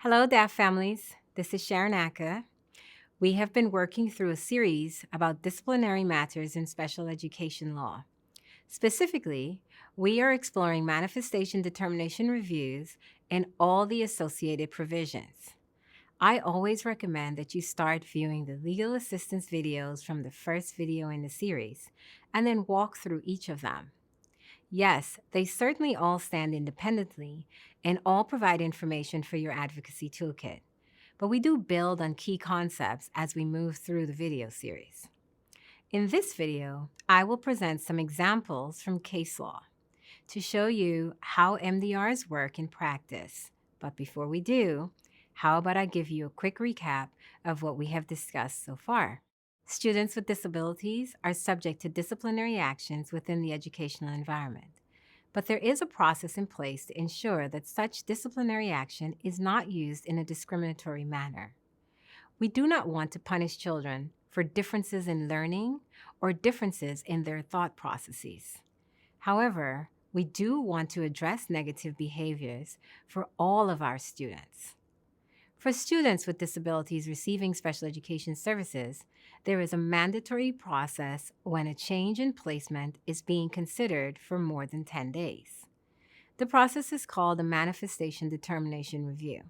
Hello, DAF families. This is Sharon Ackah. We have been working through a series about disciplinary matters in special education law. Specifically, we are exploring manifestation determination reviews and all the associated provisions. I always recommend that you start viewing the legal assistance videos from the first video in the series and then walk through each of them. Yes, they certainly all stand independently and all provide information for your advocacy toolkit, but we do build on key concepts as we move through the video series. In this video, I will present some examples from case law to show you how MDRs work in practice. But before we do, how about I give you a quick recap of what we have discussed so far? Students with disabilities are subject to disciplinary actions within the educational environment, but there is a process in place to ensure that such disciplinary action is not used in a discriminatory manner. We do not want to punish children for differences in learning or differences in their thought processes. However, we do want to address negative behaviors for all of our students. For students with disabilities receiving special education services, there is a mandatory process when a change in placement is being considered for more than 10 days. The process is called a manifestation determination review.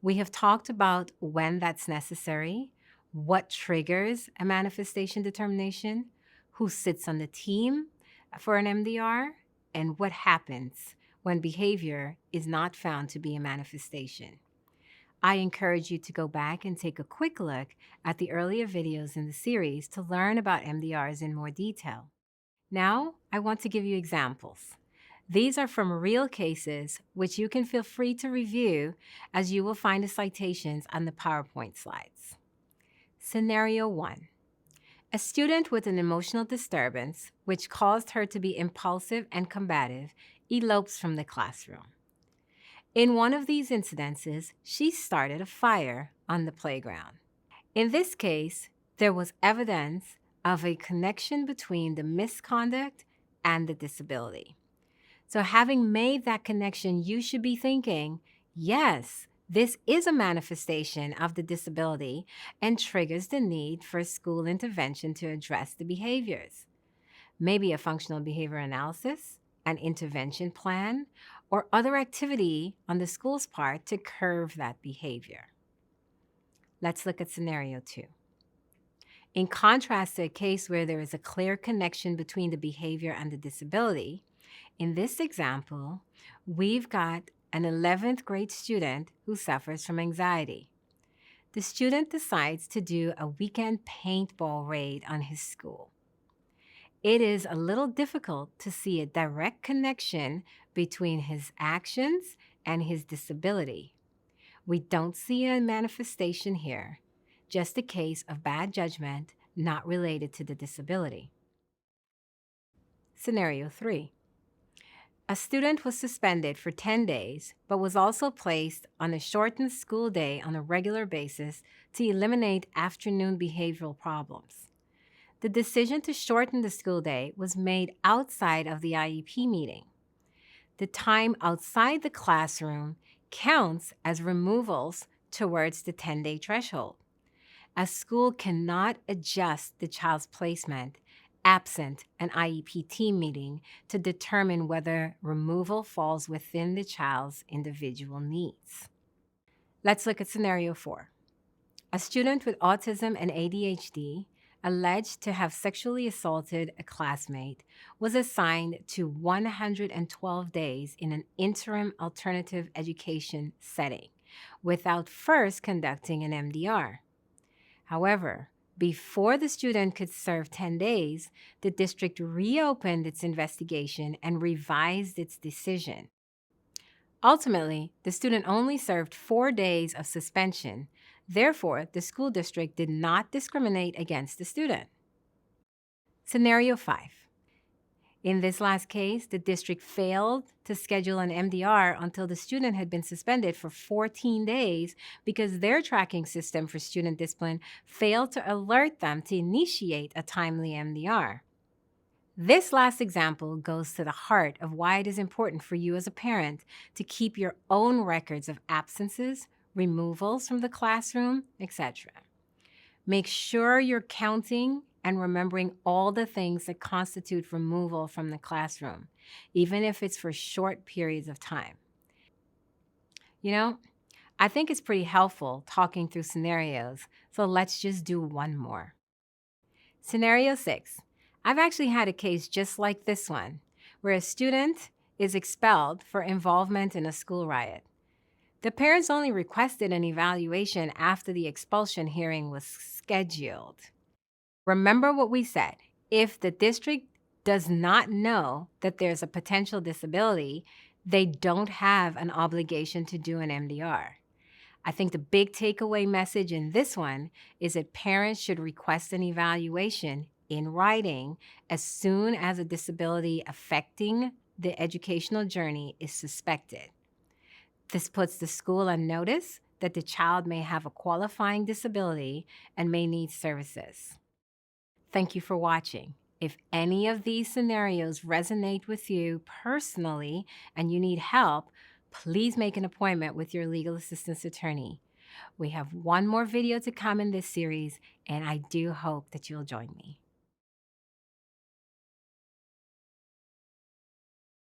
We have talked about when that's necessary, what triggers a manifestation determination, who sits on the team for an MDR, and what happens when behavior is not found to be a manifestation. I encourage you to go back and take a quick look at the earlier videos in the series to learn about MDRs in more detail. Now, I want to give you examples. These are from real cases, which you can feel free to review as you will find the citations on the PowerPoint slides. Scenario 1. A student with an emotional disturbance, which caused her to be impulsive and combative, elopes from the classroom. In one of these incidences, she started a fire on the playground. In this case, there was evidence of a connection between the misconduct and the disability. So having made that connection, you should be thinking, yes, this is a manifestation of the disability and triggers the need for school intervention to address the behaviors. Maybe a functional behavior analysis, an intervention plan, or other activity on the school's part to curb that behavior. Let's look at scenario 2. In contrast to a case where there is a clear connection between the behavior and the disability, in this example, we've got an 11th grade student who suffers from anxiety. The student decides to do a weekend paintball raid on his school. It is a little difficult to see a direct connection between his actions and his disability. We don't see a manifestation here, just a case of bad judgment not related to the disability. Scenario 3. A student was suspended for 10 days, but was also placed on a shortened school day on a regular basis to eliminate afternoon behavioral problems. The decision to shorten the school day was made outside of the IEP meeting. The time outside the classroom counts as removals towards the 10-day threshold. A school cannot adjust the child's placement absent an IEP team meeting to determine whether removal falls within the child's individual needs. Let's look at scenario 4. A student with autism and ADHD alleged to have sexually assaulted a classmate was assigned to 112 days in an interim alternative education setting without first conducting an MDR. However, before the student could serve 10 days, the district reopened its investigation and revised its decision. Ultimately, the student only served 4 days of suspension. Therefore, the school district did not discriminate against the student. Scenario 5. In this last case, the district failed to schedule an MDR until the student had been suspended for 14 days because their tracking system for student discipline failed to alert them to initiate a timely MDR. This last example goes to the heart of why it is important for you as a parent to keep your own records of absences, removals from the classroom, etc. Make sure you're counting and remembering all the things that constitute removal from the classroom, even if it's for short periods of time. You know, I think it's pretty helpful talking through scenarios, so let's just do one more. Scenario 6. I've actually had a case just like this one, where a student is expelled for involvement in a school riot. The parents only requested an evaluation after the expulsion hearing was scheduled. Remember what we said. If the district does not know that there's a potential disability, they don't have an obligation to do an MDR. I think the big takeaway message in this one is that parents should request an evaluation in writing as soon as a disability affecting the educational journey is suspected. This puts the school on notice that the child may have a qualifying disability and may need services. Thank you for watching. If any of these scenarios resonate with you personally and you need help, please make an appointment with your legal assistance attorney. We have one more video to come in this series, and I do hope that you'll join me.